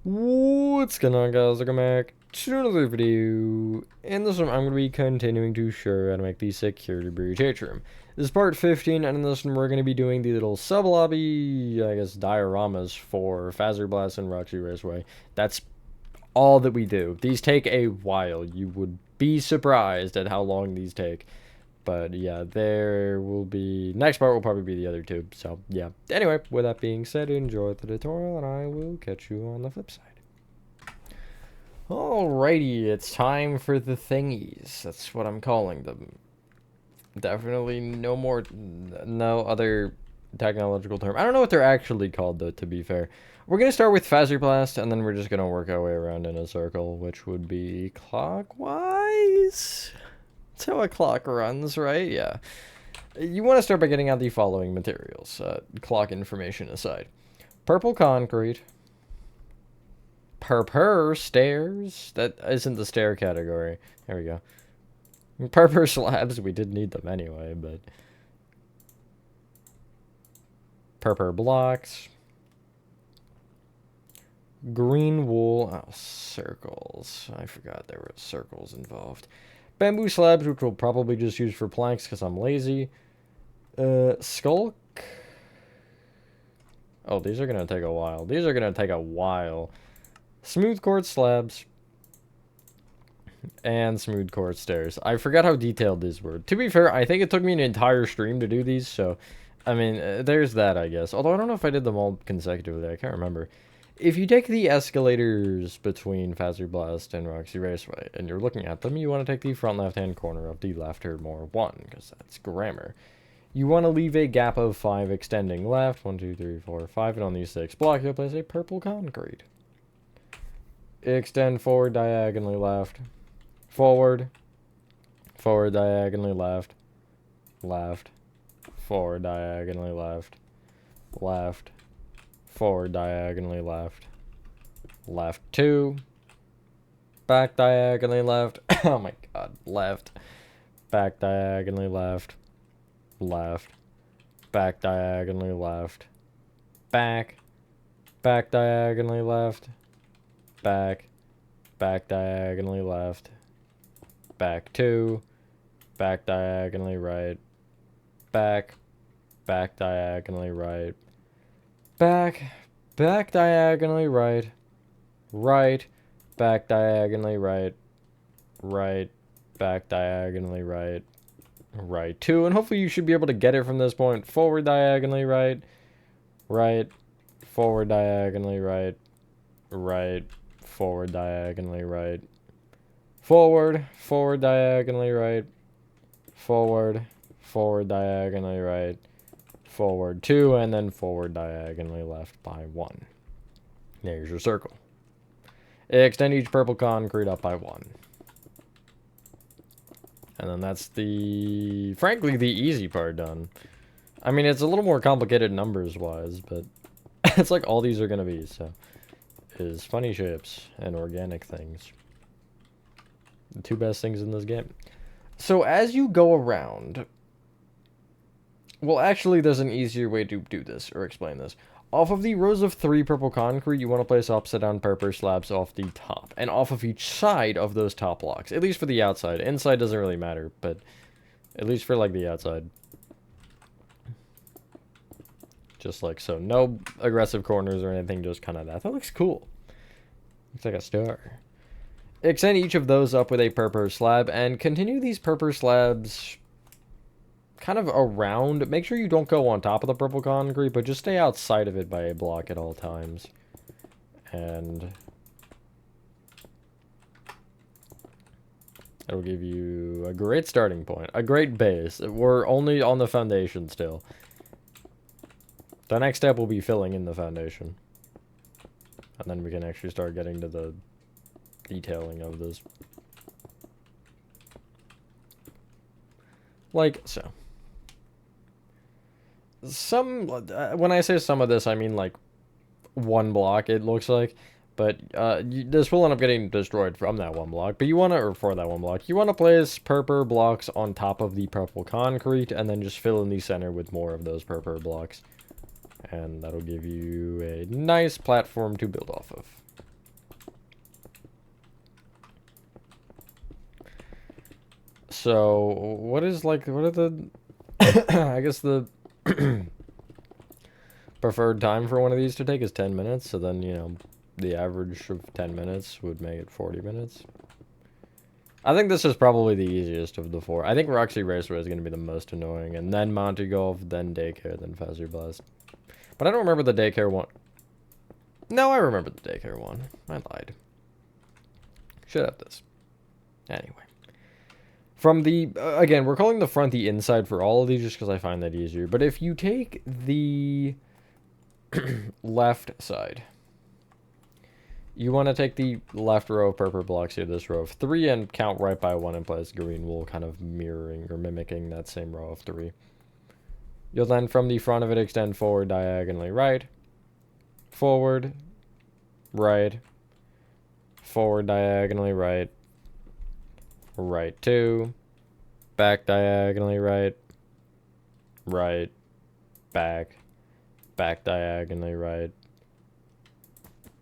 What's going on, guys? Welcome back to another video. In this one, I'm going to be continuing to show how to make the security breach Atrium. This is part 15, and in this one, we're going to be doing the little sub-lobby, I guess, dioramas for Fazer Blast and Roxy Raceway. That's all that we do. These take a while. You would be surprised at how long these take. But yeah, there will be... Next part will probably be the other two. So yeah. Anyway, with that being said, enjoy the tutorial and I will catch you on the flip side. Alrighty, it's time for the thingies. That's what I'm calling them. Definitely no other technological term. I don't know what they're actually called though, to be fair. We're going to start with Fazer Blast and then we're just going to work our way around in a circle, which would be clockwise. That's how a clock runs, right? Yeah. You want to start by getting out the following materials, clock information aside. Purple concrete. Purple stairs. That isn't the stair category. There we go. Purple slabs, we did need them anyway, but... Purple blocks. Green wool. Oh, circles. I forgot there were circles involved. Bamboo slabs, which we'll probably just use for planks because I'm lazy. Skulk. Oh, these are going to take a while. These are going to take a while. Smooth quartz slabs. And smooth quartz stairs. I forgot how detailed these were. To be fair, I think it took me an entire stream to do these, so... I mean, there's that, I guess. Although I don't know if I did them all consecutively. I can't remember. If you take the escalators between Fazer Blast and Roxy Raceway, and you're looking at them, you want to take the front left-hand corner of the left or more 1, because that's grammar. You want to leave a gap of 5 extending left, 1, 2, 3, 4, 5, and on these 6 blocks, you'll place a purple concrete. Extend forward diagonally left, forward, forward diagonally left, left, forward diagonally left, left, forward diagonally left, left 2, back diagonally left, oh my god, left, back diagonally left, left, back diagonally left, back, back diagonally left, back, back diagonally left, back 2, back diagonally right, back, back diagonally right, back, back diagonally right, right, back diagonally right, right, back diagonally right, right 2, and hopefully you should be able to get it from this point. Forward diagonally right, right, forward diagonally right, right, forward diagonally right, forward, forward diagonally right, forward, forward diagonally right, forward 2, and then forward diagonally left by 1. There's your circle. Extend each purple concrete up by 1. And then that's frankly, the easy part done. I mean, it's a little more complicated numbers-wise, but it's like all these are going to be, so. Is funny shapes and organic things. The 2 best things in this game. So as you go around... Well, actually, there's an easier way to do this, or explain this. Off of the rows of 3 purple concrete, you want to place upside down purple slabs off the top, and off of each side of those top blocks, at least for the outside. Inside doesn't really matter, but at least for, like, the outside. Just like so. No aggressive corners or anything, just kind of that. That looks cool. Looks like a star. Extend each of those up with a purple slab, and continue these purple slabs kind of around. Make sure you don't go on top of the purple concrete, but just stay outside of it by a block at all times. And it'll give you a great starting point, a great base. We're only on the foundation still. The next step will be filling in the foundation. And then we can actually start getting to the detailing of this. Like so. When I say some of this, I mean like 1 block, it looks like. But this will end up getting destroyed from that 1 block. But you want to, or for that 1 block, you want to place purple blocks on top of the purple concrete. And then just fill in the center with more of those purple blocks. And that'll give you a nice platform to build off of. So, what are the, I guess the preferred time for one of these to take is 10 minutes, so then, you know, the average of 10 minutes would make it 40 minutes. I think this is probably the easiest of the four. I think Roxy Raceway is going to be the most annoying, and then Monte Golf, then Daycare, then Fazer Blast. But I don't remember the Daycare one. No, I remember the Daycare one. I lied. Should have this. Anyway. From the, again, we're calling the front the inside for all of these just because I find that easier. But if you take the left side, you want to take the left row of purple blocks here, this row of 3, and count right by 1 and place green wool, kind of mirroring or mimicking that same row of 3. You'll then, from the front of it, extend forward diagonally right, forward, right, forward diagonally right, right 2, back diagonally right, right, back, back diagonally right,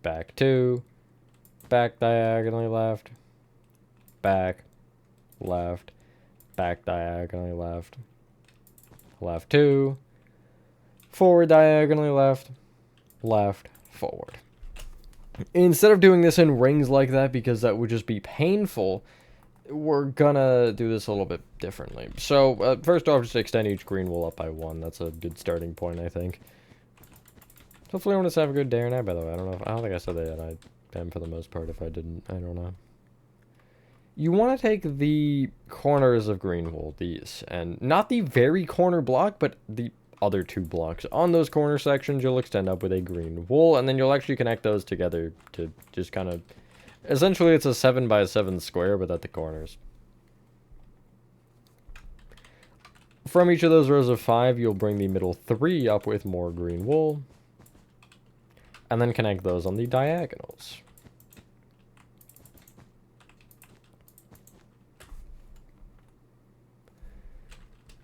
back 2, back diagonally left, back, left, back diagonally left, left 2, forward diagonally left, left, forward. Instead of doing this in rings like that, because that would just be painful, we're gonna do this a little bit differently. So, first off, just extend each green wool up by 1. That's a good starting point, I think. Hopefully everyone has have a good day or night, by the way. I don't think I said that yet. I am for the most part. If I didn't, I don't know. You want to take the corners of green wool, these, and not the very corner block, but the other 2 blocks. On those corner sections, you'll extend up with a green wool, and then you'll actually connect those together to just kind of... Essentially, it's a 7x7 square, but at the corners. From each of those rows of 5, you'll bring the middle 3 up with more green wool, and then connect those on the diagonals.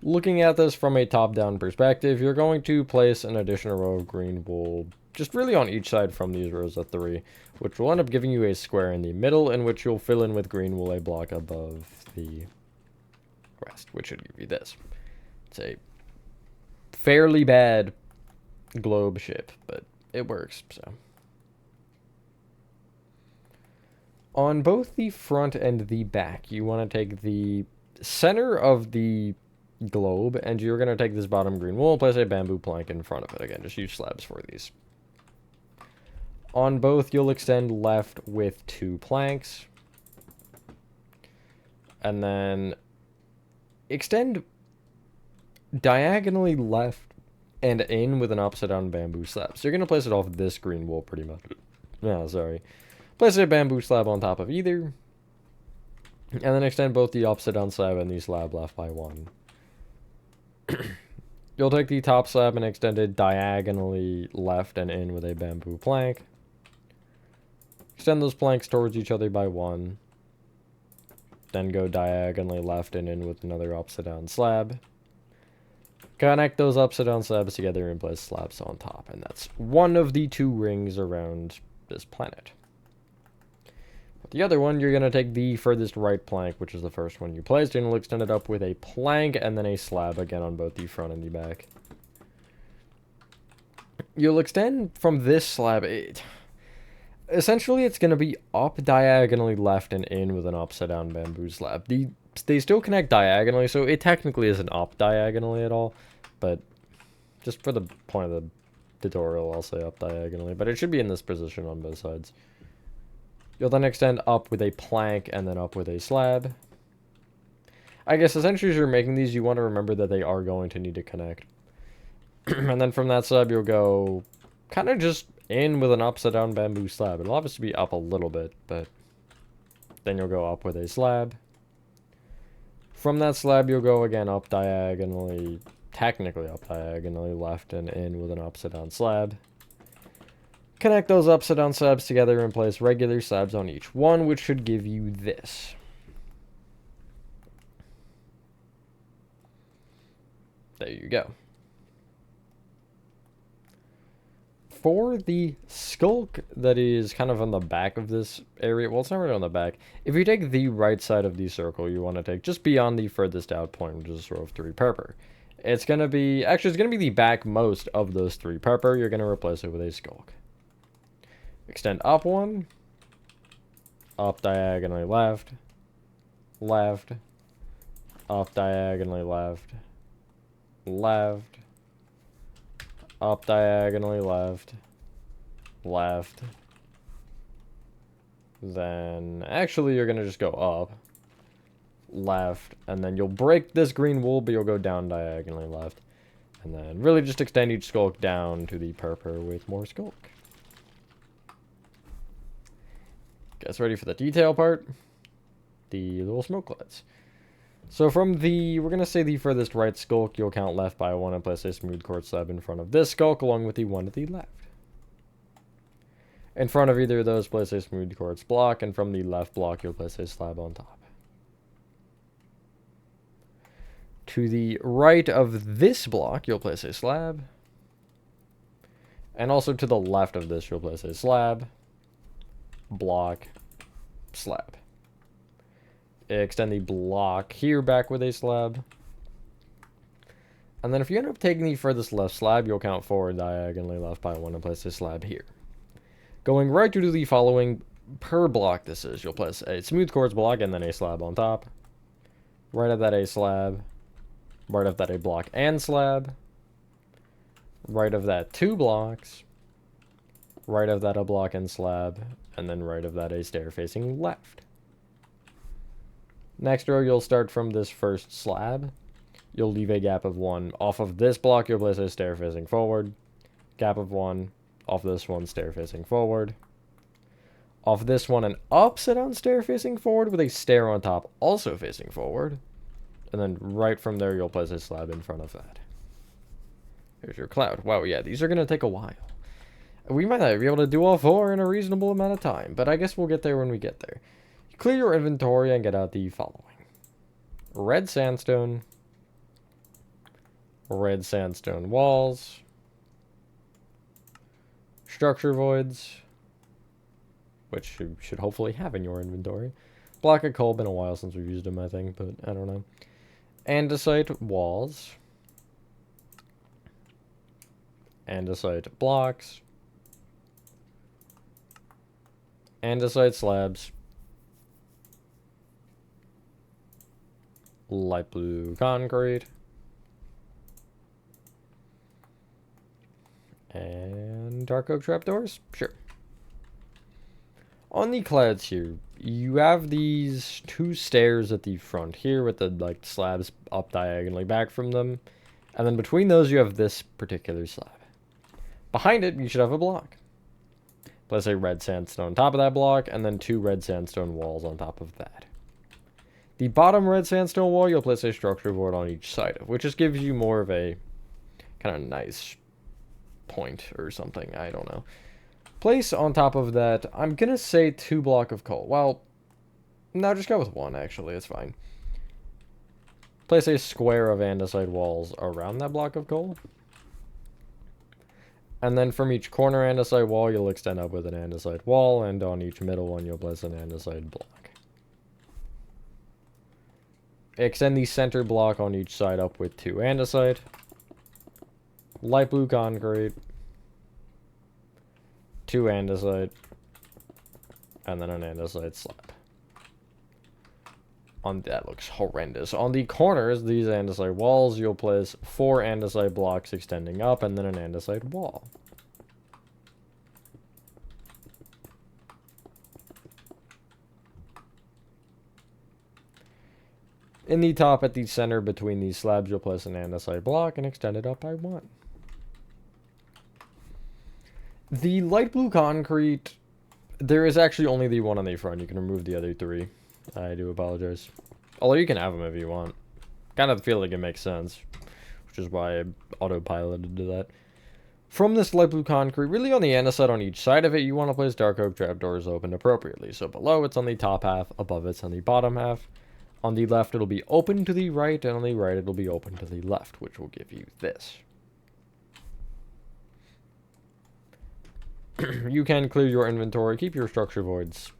Looking at this from a top-down perspective, you're going to place an additional row of green wool just really on each side from these rows of 3, which will end up giving you a square in the middle, in which you'll fill in with green wool a block above the rest, which should give you this. It's a fairly bad globe shape, but it works, so. On both the front and the back, you want to take the center of the globe, and you're going to take this bottom green wool and place a bamboo plank in front of it. Again, just use slabs for these. On both, you'll extend left with 2 planks, and then extend diagonally left and in with an upside down bamboo slab. So you're going to place it off this green wool pretty much. No, sorry. Place a bamboo slab on top of either, and then extend both the upside down slab and the slab left by 1. You'll take the top slab and extend it diagonally left and in with a bamboo plank. Extend those planks towards each other by 1. Then go diagonally left and in with another upside down slab. Connect those upside down slabs together and place slabs on top. And that's one of the 2 rings around this planet. But the other one, you're going to take the furthest right plank, which is the first one you placed, and you'll extend it up with a plank and then a slab again on both the front and the back. You'll extend from this slab. Essentially, it's going to be up diagonally left and in with an upside down bamboo slab. They still connect diagonally, so it technically isn't up diagonally at all. But just for the point of the tutorial, I'll say up diagonally. But it should be in this position on both sides. You'll then extend up with a plank and then up with a slab. I guess essentially as you're making these, you want to remember that they are going to need to connect. And then from that slab, you'll go kind of just in with an upside down bamboo slab. It'll obviously be up a little bit, but then you'll go up with a slab. From that slab, you'll go again up diagonally, technically up diagonally left and in with an upside down slab. Connect those upside down slabs together and place regular slabs on each one, which should give you this. There you go. for the skulk that is kind of on the back of this area, well, it's not really on the back. If you take the right side of the circle, you want to take just beyond the furthest out point, which is a row of 3 purple. It's going to be, actually, it's going to be the back most of those 3 purple. You're going to replace it with a skulk. Extend up 1, up diagonally left, left, up diagonally left, left, up diagonally left, left. Then, actually, you're going to just go up, left, and then you'll break this green wool, but you'll go down diagonally left. And then really just extend each skulk down to the purple with more skulk. Guys, ready for the detail part? The little smoke lights. So from the, we're going to say the furthest right skulk, you'll count left by 1 and place a smooth quartz slab in front of this skulk, along with the one to the left. In front of either of those, place a smooth quartz block, and from the left block, you'll place a slab on top. To the right of this block, you'll place a slab. And also to the left of this, you'll place a slab, block, slab. Extend the block here back with a slab. And then if you end up taking the furthest left slab, you'll count forward diagonally left by 1 and place a slab here. Going right to do the following per block this is. You'll place a smooth quartz block and then a slab on top. Right of that a slab. Right of that a block and slab. Right of that 2 blocks. Right of that a block and slab. And then right of that a stair facing left. Next row, you'll start from this first slab. You'll leave a gap of 1. Off of this block, you'll place a stair facing forward. Gap of 1. Off this one, stair facing forward. Off this one, an upside down stair facing forward with a stair on top also facing forward. And then right from there, you'll place a slab in front of that. Here's your cloud. Wow, yeah, these are going to take a while. We might not be able to do all 4 in a reasonable amount of time, but I guess we'll get there when we get there. Clear your inventory and get out the following. Red sandstone walls, structure voids, which you should hopefully have in your inventory. Block of coal, been a while since we've used them, I think, but I don't know. Andesite walls, andesite blocks, andesite slabs, light blue concrete, and dark oak trapdoors? Sure. On the clouds here, you have these 2 stairs at the front here with the like slabs up diagonally back from them. And then between those you have this particular slab. Behind it, you should have a block. Place a red sandstone on top of that block, and then 2 red sandstone walls on top of that. The bottom red sandstone wall, you'll place a structure board on each side of, which just gives you more of a kind of nice point or something. I don't know. Place on top of that, I'm going to say 2 block of coal. Well, no, just go with 1, actually. It's fine. Place a square of andesite walls around that block of coal. And then from each corner andesite wall, you'll extend up with an andesite wall, and on each middle one, you'll place an andesite block. Extend the center block on each side up with 2 andesite, light blue concrete, 2 andesite, and then an andesite slab. That looks horrendous. On the corners, these andesite walls, you'll place 4 andesite blocks extending up, and then an andesite wall. In the top at the center between these slabs, you'll place an andesite block and extend it up by 1. The light blue concrete, there is actually only the one on the front. You can remove the other 3. I do apologize. Although you can have them if you want. Kind of feel like it makes sense, which is why I autopiloted to that. From this light blue concrete, really on the andesite on each side of it, you want to place dark oak trapdoors open appropriately. So below, it's on the top half. Above, it's on the bottom half. On the left, it'll be open to the right, and on the right, it'll be open to the left, which will give you this. you can clear your inventory, keep your structure voids,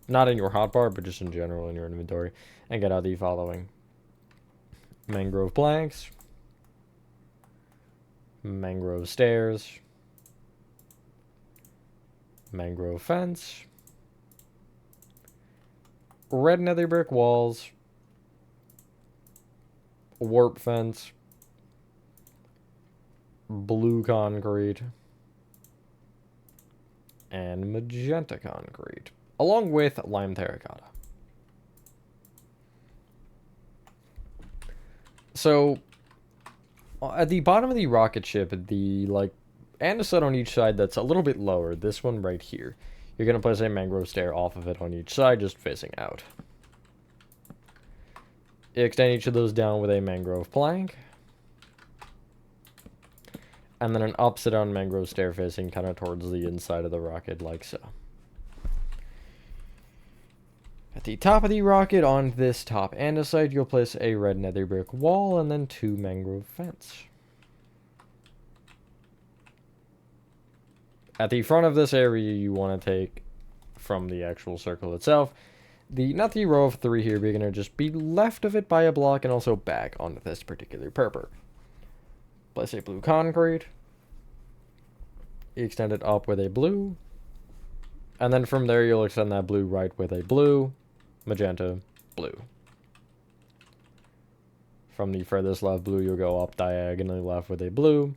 not in your hotbar, but just in general in your inventory, and get out the following: mangrove planks, mangrove stairs, mangrove fence, red nether brick walls, warp fence, blue concrete, and magenta concrete, along with lime terracotta. So, at the bottom of the rocket ship, the, like, andesite on each side that's a little bit lower, this one right here, you're going to place a mangrove stair off of it on each side, just facing out. Extend each of those down with a mangrove plank. And then an upside down mangrove stair facing kind of towards the inside of the rocket, like so. At the top of the rocket, on this top andesite, you'll place a red nether brick wall and then 2 mangrove fence. At the front of this area, you want to take from the actual circle itself, not the row of 3 here, but you're going to just be left of it by a block and also back onto this particular purpose. Place a blue concrete. Extend it up with a blue. And then from there, you'll extend that blue right with a blue, magenta, blue. From the furthest left blue, you'll go up diagonally left with a blue.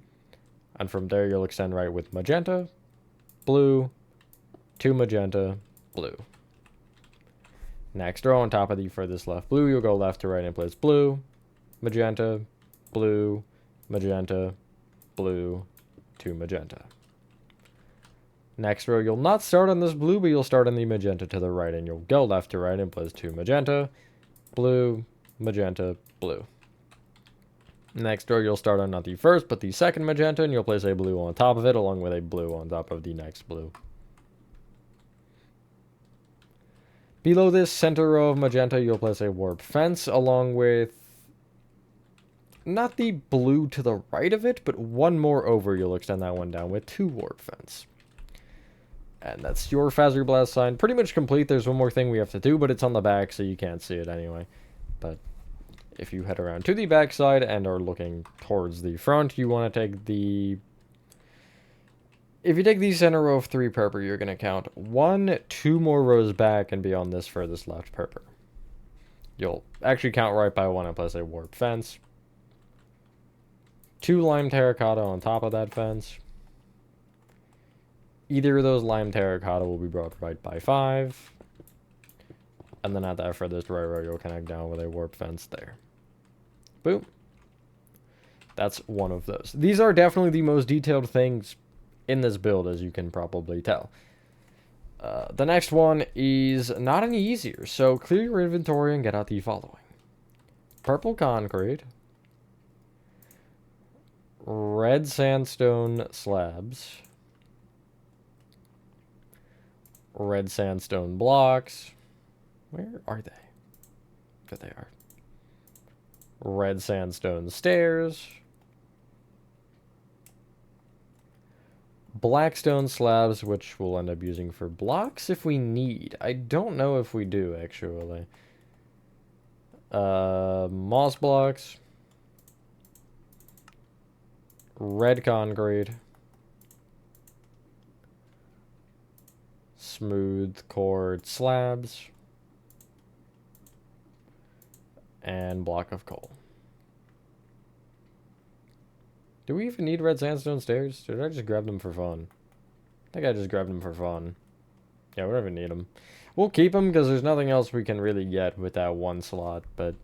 And from there, you'll extend right with magenta, blue, 2 magenta, blue. Next row on top of the furthest left blue, you'll go left to right and place blue, magenta, blue, magenta, blue, 2 magenta. Next row, you'll not start on this blue, but you'll start on the magenta to the right, and you'll go left to right and place 2 magenta, blue, magenta, blue. Next row, you'll start on not the first, but the second magenta, and you'll place a blue on top of it, along with a blue on top of the next blue. Below this center row of magenta, you'll place a warp fence, along with not the blue to the right of it, but one more over, you'll extend that one down with 2 warp fence. And that's your Phasor Blast sign. Pretty much complete. There's one more thing we have to do, but it's on the back, so you can't see it anyway. But if you head around to the back side and are looking towards the front, you want to take the... If you take the center row of 3 purple, you're going to count 1, 2 more rows back and be on this furthest left purple. You'll actually count right by 1 and place a warp fence. 2 lime terracotta on top of that fence. Either of those lime terracotta will be brought right by 5. And then at that furthest right row, you'll connect down with a warp fence there. Boom. That's one of those. These are definitely the most detailed things in this build, as you can probably tell. The next one is not any easier, so clear your inventory and get out the following: purple concrete, red sandstone slabs, red sandstone blocks. Where are they? There they are. Red sandstone stairs, black stone slabs, which we'll end up using for blocks if we need. I don't know if we do, actually. Moss blocks, red concrete, smooth cord slabs, and block of coal. Do we even need red sandstone stairs? Did I just grab them for fun? I think I just grabbed them for fun. Yeah, we don't even need them. We'll keep them because there's nothing else we can really get with that one slot, but...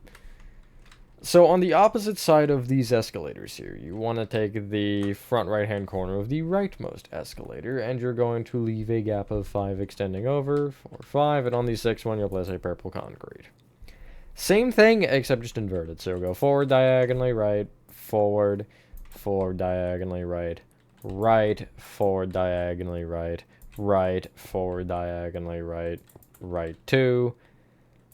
So on the opposite side of these escalators here, you want to take the front right-hand corner of the rightmost escalator, and you're going to leave a gap of 5 extending over, 4, 5, and on the 6th one, you'll place a purple concrete. Same thing, except just inverted. So go forward diagonally, right, forward, forward diagonally, right, right, forward diagonally, right, right, forward diagonally, right, right 2,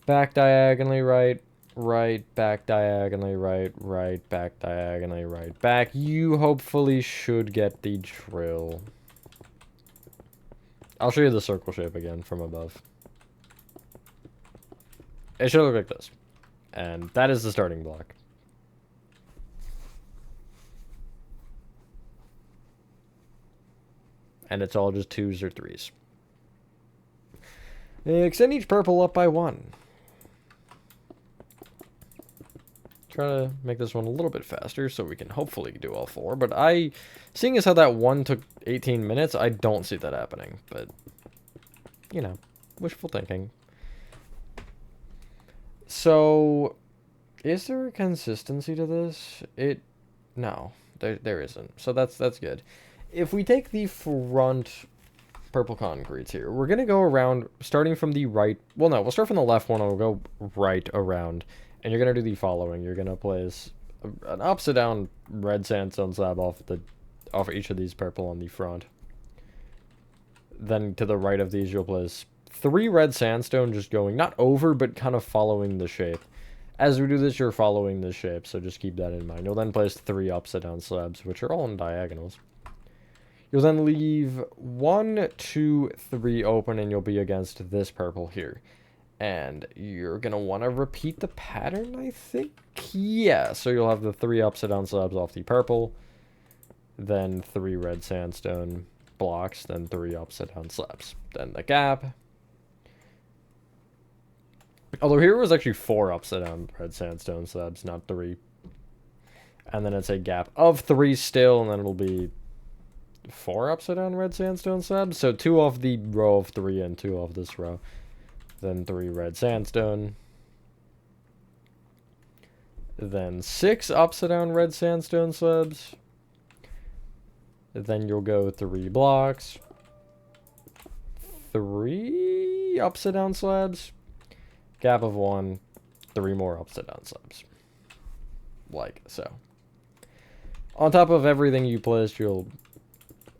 back diagonally, right, right, back diagonally, right, right, back diagonally, right, back. You hopefully should get the drill. I'll show you the circle shape again from above. It should look like this. And that is the starting block. And it's all just 2s or 3s. Extend each purple up by 1. Try to make this one a little bit faster so we can hopefully do all 4. But seeing as how that one took 18 minutes, I don't see that happening. But, you know, wishful thinking. So, is there a consistency to this? No, there isn't. So that's good. If we take the front purple concretes here, we're going to go around, starting from the right. Well, no, we'll start from the left one, and we'll go right around. And you're going to do the following. You're going to place an upside down red sandstone slab off each of these purple on the front. Then to the right of these, you'll place 3 red sandstone just going, not over, but kind of following the shape. As we do this, you're following the shape, so just keep that in mind. You'll then place 3 upside down slabs, which are all in diagonals. You'll then leave 1, 2, 3 open, and you'll be against this purple here. And you're going to want to repeat the pattern, I think? Yeah, so you'll have the 3 upside down slabs off the purple, then 3 red sandstone blocks, then 3 upside down slabs. Then the gap. Although here was actually 4 upside down red sandstone slabs, not 3. And then it's a gap of 3 still, and then it'll be 4 upside down red sandstone slabs. So 2 off the row of 3 and 2 off this row. Then 3 red sandstone. Then 6 upside down red sandstone slabs. Then you'll go 3 blocks. 3 upside down slabs. Gap of 1. 3 more upside down slabs. Like so. On top of everything you placed, you'll...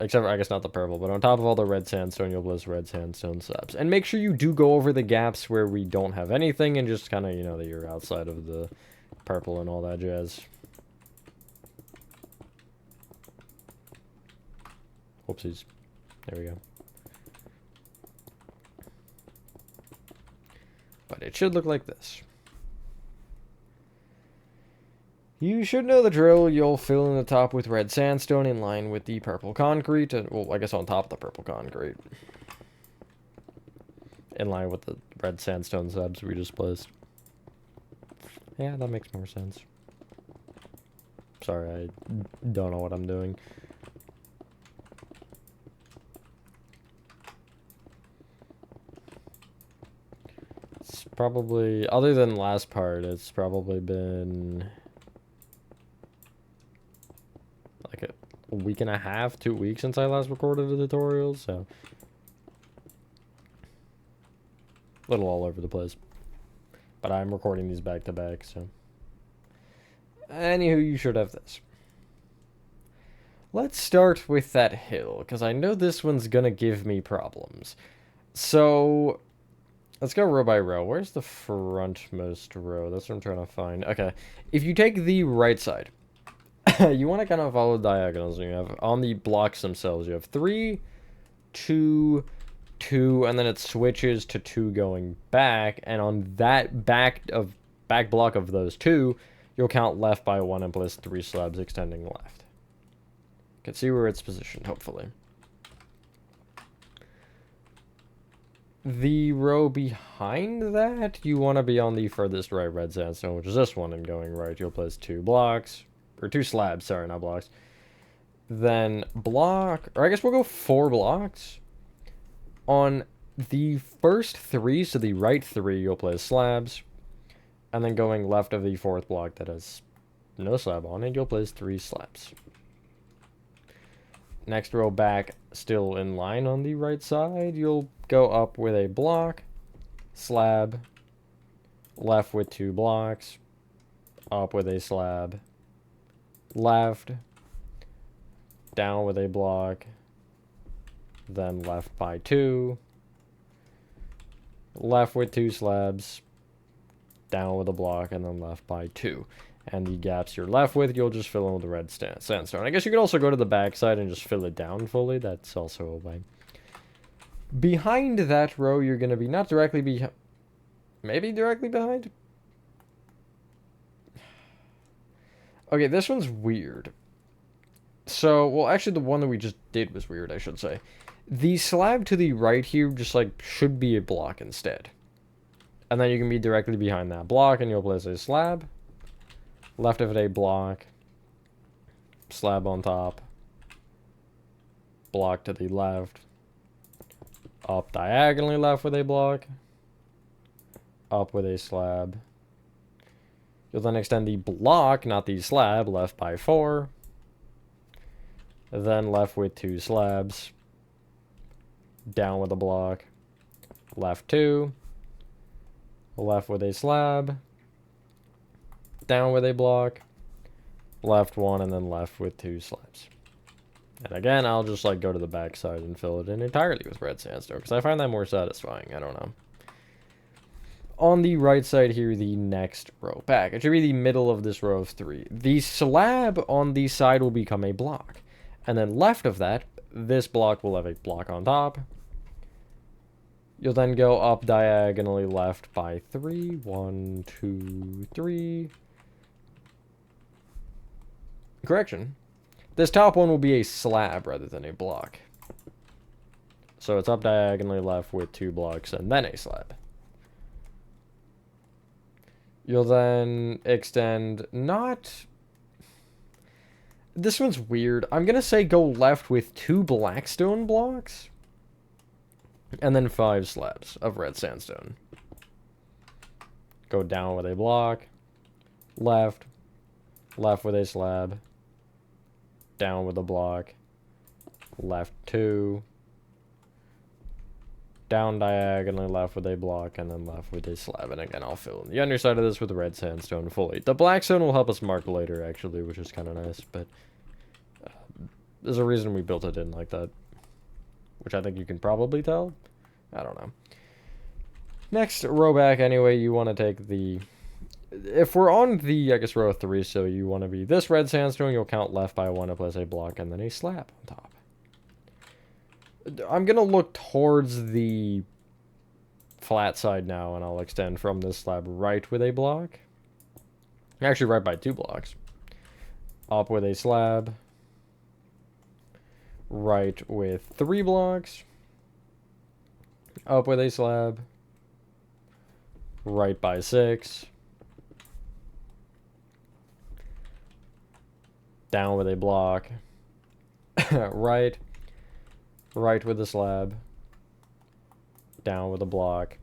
Except for, I guess, not the purple, but on top of all the red sandstone, you'll place red sandstone slabs. And make sure you do go over the gaps where we don't have anything, and just kind of, you know, that you're outside of the purple and all that jazz. Whoopsies. There we go. But it should look like this. You should know the drill. You'll fill in the top with red sandstone in line with the purple concrete. And, well, I guess on top of the purple concrete. In line with the red sandstone slabs we just placed. Yeah, that makes more sense. Sorry, I don't know what I'm doing. It's probably, other than last part, it's probably been... like a week and a half, 2 weeks since I last recorded a tutorial, so a little all over the place. But I'm recording these back to back, so anywho, you should have this. Let's start with that hill, because I know this one's gonna give me problems. So let's go row by row. Where's the frontmost row? That's what I'm trying to find. Okay, if you take the right side, you want to kind of follow diagonals. You have on the blocks themselves, you have 3, 2, 2, and then it switches to 2 going back. And on that back block of those 2, you'll count left by 1 and place 3 slabs extending left. You can see where it's positioned, hopefully. The row behind that, you want to be on the furthest right red sandstone, which is this one, and going right, you'll place 2 blocks. Or 2 slabs, sorry, not blocks. Then block, or I guess we'll go 4 blocks. On the first 3, so the right 3, you'll place slabs. And then going left of the 4th block that has no slab on it, you'll place 3 slabs. Next row back, still in line on the right side, you'll go up with a block, slab, left with 2 blocks, up with a slab, left, down with a block, then left by 2, left with 2 slabs, down with a block, and then left by 2. And the gaps you're left with, you'll just fill in with the red sandstone. I guess you could also go to the back side and just fill it down fully. That's also a way. Behind that row, you're going to be not directly behind, maybe directly behind? Okay, this one's weird. So, well, actually, the one that we just did was weird, I should say. The slab to the right here just, like, should be a block instead. And then you can be directly behind that block, and you'll place a slab. Left of it, a block. Slab on top. Block to the left. Up diagonally left with a block. Up with a slab. You'll then extend the block, not the slab, left by 4. Then left with 2 slabs. Down with a block. Left 2. Left with a slab. Down with a block. Left 1, and then left with 2 slabs. And again, I'll just like go to the back side and fill it in entirely with red sandstone, because I find that more satisfying. I don't know. On the right side here, the next row back. It should be the middle of this row of 3. The slab on the side will become a block. And then left of that, this block will have a block on top. You'll then go up diagonally left by 3. 1, 2, 3. Correction. This top one will be a slab rather than a block. So it's up diagonally left with 2 blocks and then a slab. You'll then extend not... This one's weird. I'm going to say go left with 2 blackstone blocks. And then 5 slabs of red sandstone. Go down with a block. Left. Left with a slab. Down with a block. Left 2. Down diagonally left with a block, and then left with a slab. And again, I'll fill in the underside of this with red sandstone fully. The blackstone will help us mark later, actually, which is kind of nice, but there's a reason we built it in like that, which I think you can probably tell. I don't know. Next row back, anyway, you want to take the... If we're on the, I guess, row 3, so you want to be this red sandstone, you'll count left by 1 to place a block, and then a slab on top. I'm going to look towards the flat side now, and I'll extend from this slab right with a block. Actually, right by 2 blocks. Up with a slab. Right with 3 blocks. Up with a slab. Right by 6. Down with a block. Right. Right with a slab. Down with a block.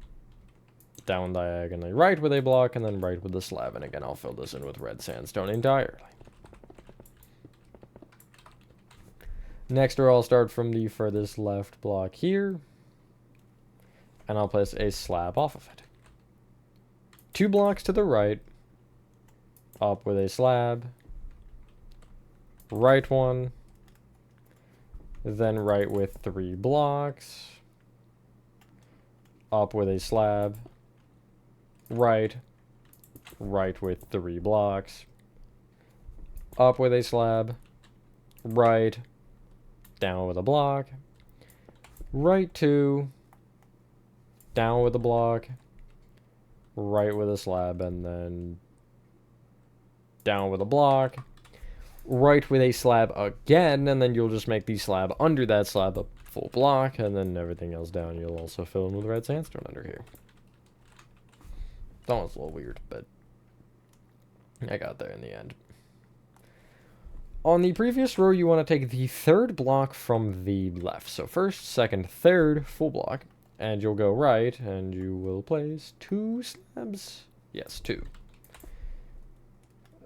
Down diagonally. Right with a block, and then right with a slab. And again, I'll fill this in with red sandstone entirely. Next row, I'll start from the furthest left block here. And I'll place a slab off of it. 2 blocks to the right. Up with a slab. Right 1. Then right with 3 blocks. Up with a slab. Right. Right with 3 blocks. Up with a slab. Right. Down with a block. Right 2. Down with a block. Right with a slab, and then down with a block. Right with a slab again, and then you'll just make the slab under that slab a full block, and then everything else down you'll also fill in with red sandstone under here. That one's a little weird, but I got there in the end. On the previous row, you want to take the 3rd block from the left. So 1st, 2nd, 3rd, full block. And you'll go right, and you will place 2 slabs. Yes, 2.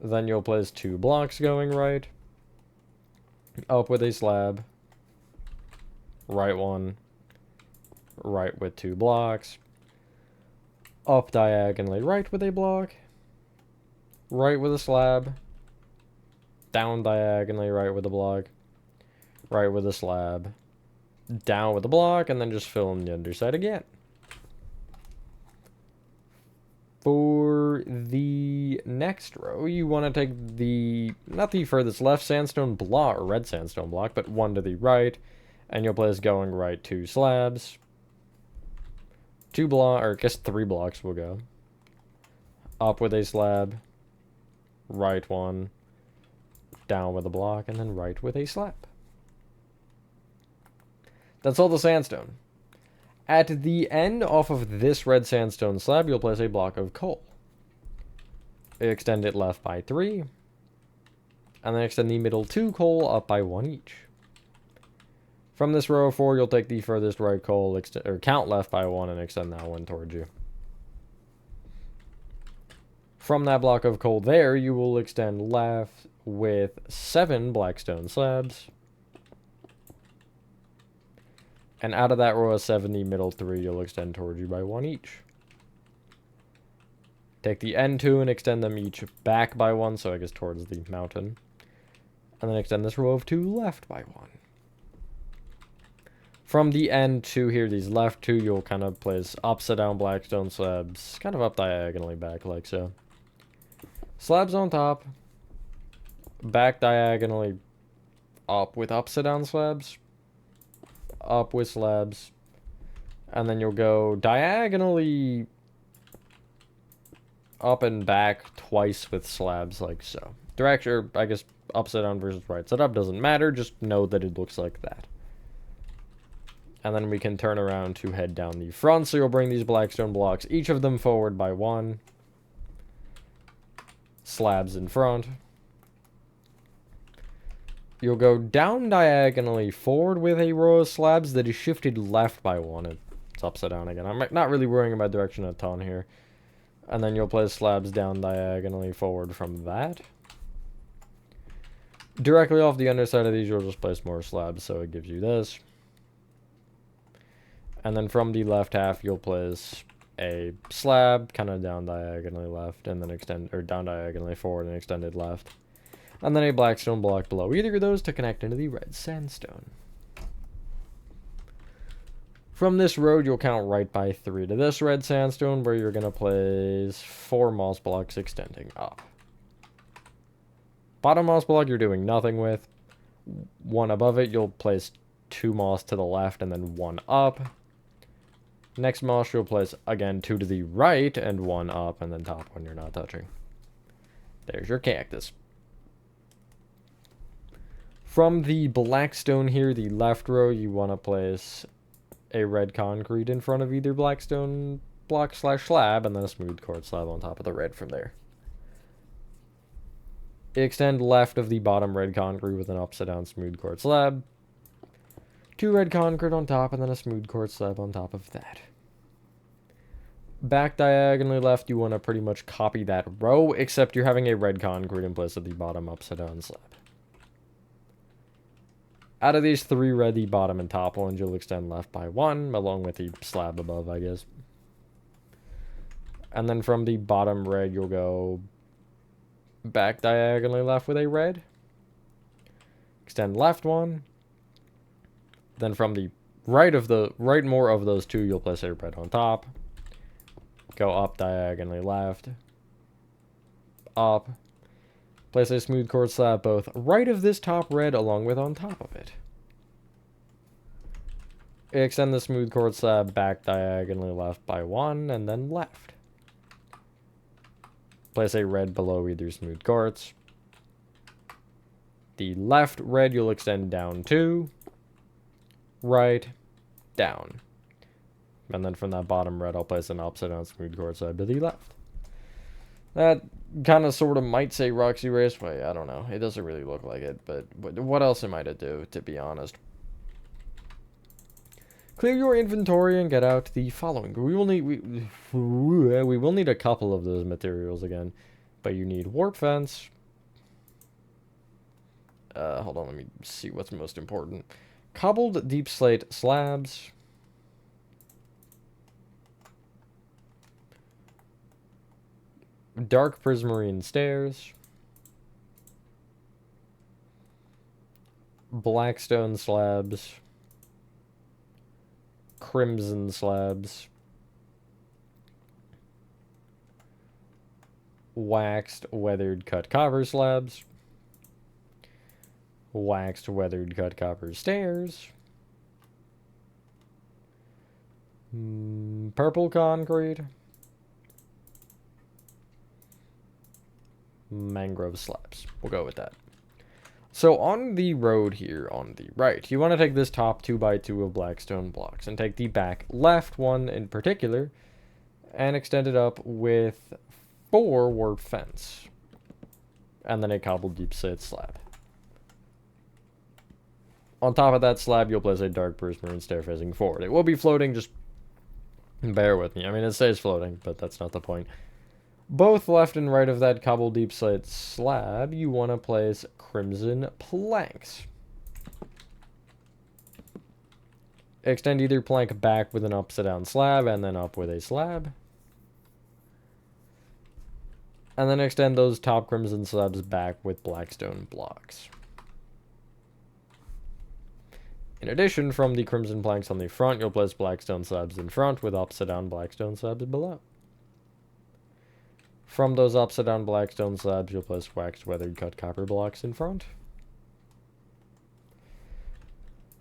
Then you'll place 2 blocks going right. Up with a slab. Right 1. Right with 2 blocks. Up diagonally right with a block. Right with a slab. Down diagonally right with a block. Right with a slab. Down with a block, and then just fill in the underside again. For the next row, you want to take the, not the furthest left sandstone block, or red sandstone block, but 1 to the right, and you'll place going right 2 slabs. 2 block, or I guess 3 blocks will go. Up with a slab, right one, down with a block, and then right with a slab. That's all the sandstone. At the end off of this red sandstone slab, you'll place a block of coal. Extend it left by 3, and then extend the middle 2 coal up by 1 each. From this row of 4, you'll take the furthest right coal, or count left by 1, and extend that one towards you. From that block of coal there, you will extend left with 7 blackstone slabs. And out of that row of 7, the middle 3, you'll extend towards you by 1 each. Take the end 2 and extend them each back by 1, so I guess towards the mountain. And then extend this row of 2 left by 1. From the end 2 here, these left 2, you'll kind of place upside down blackstone slabs, kind of up diagonally back like so. Slabs on top, back diagonally up with upside down slabs, up with slabs, and then you'll go diagonally up and back twice with slabs like so. Direction, or I guess upside down versus right side up doesn't matter, just know that it looks like that. And then we can turn around to head down the front, so you'll bring these blackstone blocks, each of them forward by 1. Slabs in front. You'll go down diagonally forward with a row of slabs that is shifted left by 1. It's upside down again. I'm not really worrying about direction a ton here. And then you'll place slabs down diagonally forward from that. Directly off the underside of these, you'll just place more slabs, so it gives you this. And then from the left half, you'll place a slab, kind of down diagonally left, and then extend, or down diagonally forward and extended left. And then a blackstone block below either of those to connect into the red sandstone. From this road, you'll count right by 3 to this red sandstone, where you're going to place 4 moss blocks extending up. Bottom moss block you're doing nothing with. 1 above it, you'll place 2 moss to the left and then 1 up. Next moss you'll place, again, 2 to the right and 1 up, and then top one you're not touching. There's your cactus. From the blackstone here, the left row, you want to place a red concrete in front of either blackstone block / slab, and then a smooth quartz slab on top of the red from there. Extend left of the bottom red concrete with an upside down smooth quartz slab. 2 red concrete on top, and then a smooth quartz slab on top of that. Back diagonally left, you want to pretty much copy that row, except you're having a red concrete in place of the bottom upside down slab. Out of these 3 red, the bottom and top ones, you'll extend left by 1, along with the slab above, I guess. And then from the bottom red, you'll go back diagonally left with a red. Extend left 1. Then from the right more of those 2, you'll place a red on top. Go up diagonally left. Up. Place a smooth quartz slab both right of this top red along with on top of it. Extend the smooth quartz slab back diagonally left by 1 and then left. Place a red below either smooth quartz. The left red you'll extend down 2. Right, down. And then from that bottom red, I'll place an upside down smooth quartz slab to the left. That kind of sort of might say Roxy Raceway. I don't know. It doesn't really look like it, but what else am I to do, to be honest? Clear your inventory and get out the following. We will need a couple of those materials again, but you need warp fence. Hold on, let me see what's most important. Cobbled deep slate slabs. Dark prismarine stairs. Blackstone slabs. Crimson slabs. Waxed weathered cut copper slabs. Waxed weathered cut copper stairs. purple concrete. Mangrove slabs. We'll go with that. So on the road here on the right, you want to take this top 2x2 of blackstone blocks and take the back left one in particular and extend it up with 4 warp fence. And then a cobbled deep slate slab. On top of that slab, you'll place a dark prismarine stair facing forward. It will be floating, just bear with me. I mean, it stays floating, but that's not the point. Both left and right of that cobble deep slate slab, you want to place crimson planks. Extend either plank back with an upside down slab and then up with a slab. And then extend those top crimson slabs back with blackstone blocks. In addition, from the crimson planks on the front, you'll place blackstone slabs in front with upside down blackstone slabs below. From those upside down blackstone slabs, you'll place waxed weathered cut copper blocks in front.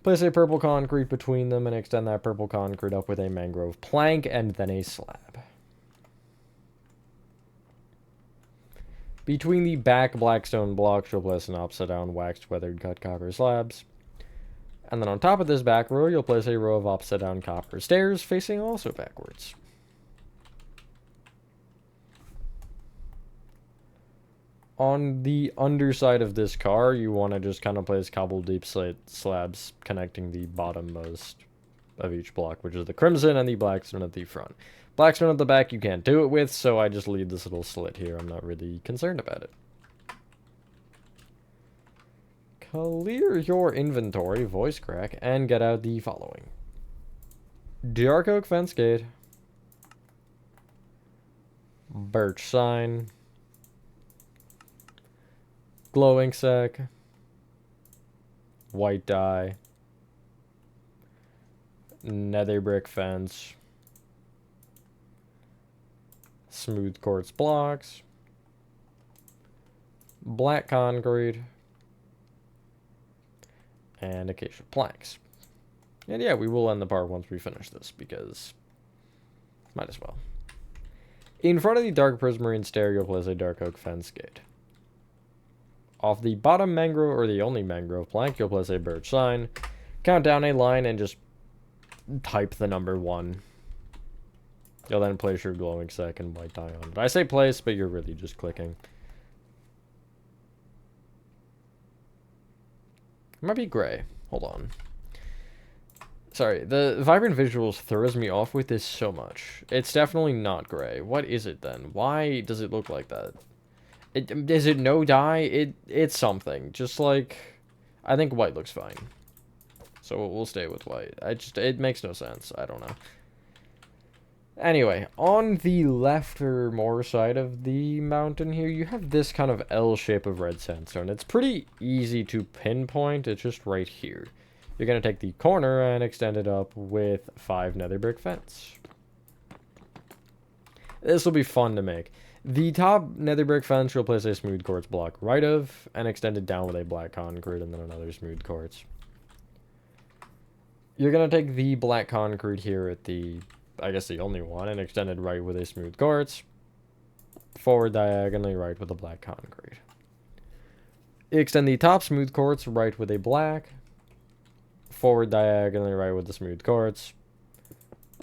Place a purple concrete between them and extend that purple concrete up with a mangrove plank and then a slab. Between the back blackstone blocks, you'll place an upside down waxed weathered cut copper slabs. And then on top of this back row, you'll place a row of upside down copper stairs facing also backwards. On the underside of this car, you want to just kind of place cobbled deep slate slabs connecting the bottommost of each block, which is the crimson and the blackstone at the front. Blackstone at the back you can't do it with, so I just leave this little slit here. I'm not really concerned about it. Clear your inventory, voice crack, and get out the following. Dark oak fence gate. Birch sign. Glowing sack. White dye. Nether brick fence. Smooth quartz blocks. Black concrete. And acacia planks. And yeah, we will end the part once we finish this, because might as well. In front of the dark prismarine stair, you'll place a dark oak fence gate. Off the bottom mangrove, or the only mangrove plank, you'll place a birch sign. Count down a line and just type the number 1. You'll then place your glowing sack and white dye on it. I say place, but you're really just clicking. It might be gray. Hold on. Sorry, the vibrant visuals throws me off with this so much. It's definitely not gray. What is it then? Why does it look like that? Is it no dye? It's something. Just like, I think white looks fine. So we'll stay with white. It makes no sense. I don't know. Anyway, on the left or more side of the mountain here, you have this kind of L shape of red sandstone. It's pretty easy to pinpoint. It's just right here. You're going to take the corner and extend it up with 5 nether brick fence. This will be fun to make. The top nether brick fence, you'll place a smooth quartz block right of, and extend it down with a black concrete and then another smooth quartz. You're going to take the black concrete here at the, I guess the only one, and extend it right with a smooth quartz. Forward diagonally right with a black concrete. Extend the top smooth quartz right with a black. Forward diagonally right with the smooth quartz.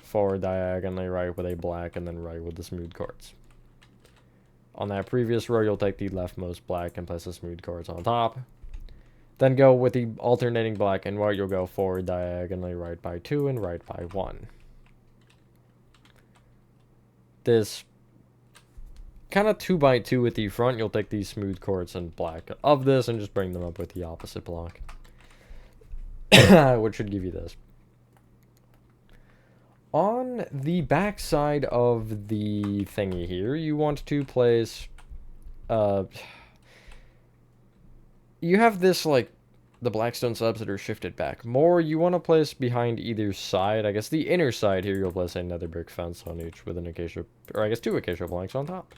Forward diagonally right with a black, and then right with the smooth quartz. On that previous row, you'll take the leftmost black and place a smooth quartz on top. Then go with the alternating black and white. You'll go forward diagonally right by 2 and right by 1. This kind of 2x2 at the front, you'll take the smooth quartz and black of this and just bring them up with the opposite block. Which should give you this. On the back side of the thingy here, you want to place, you have this, like, the blackstone slabs that are shifted back more. You want to place behind either side. I guess the inner side here, you'll place another brick fence on each with an acacia, or I guess 2 acacia planks on top.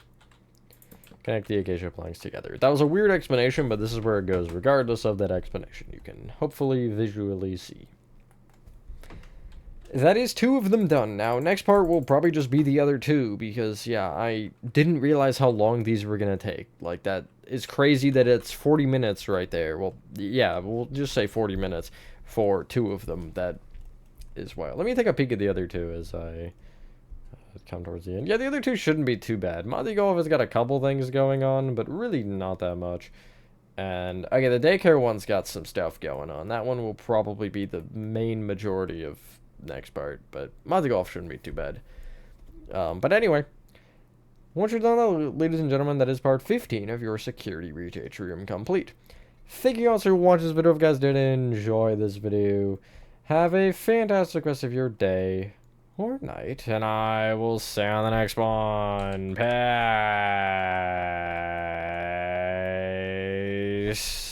Connect the acacia planks together. That was a weird explanation, but this is where it goes. Regardless of that explanation, you can hopefully visually see. that is 2 of them done. Now, next part will probably just be the other 2, because, yeah, I didn't realize how long these were gonna take. Like, that is crazy that it's 40 minutes right there. Well, yeah, we'll just say 40 minutes for 2 of them. That is wild. Let me take a peek at the other 2 as I come towards the end. Yeah, the other 2 shouldn't be too bad. Monty Golf has got a couple things going on, but really not that much. And, okay, the daycare one's got some stuff going on. That one will probably be the main majority of next part, but Monty Golf shouldn't be too bad. But anyway, once you're done, ladies and gentlemen, that is part 15 of your security breach Atrium complete. Thank you guys for watching this video. If you guys did enjoy this video, have a fantastic rest of your day or night, and I will see you on the next one. Peace.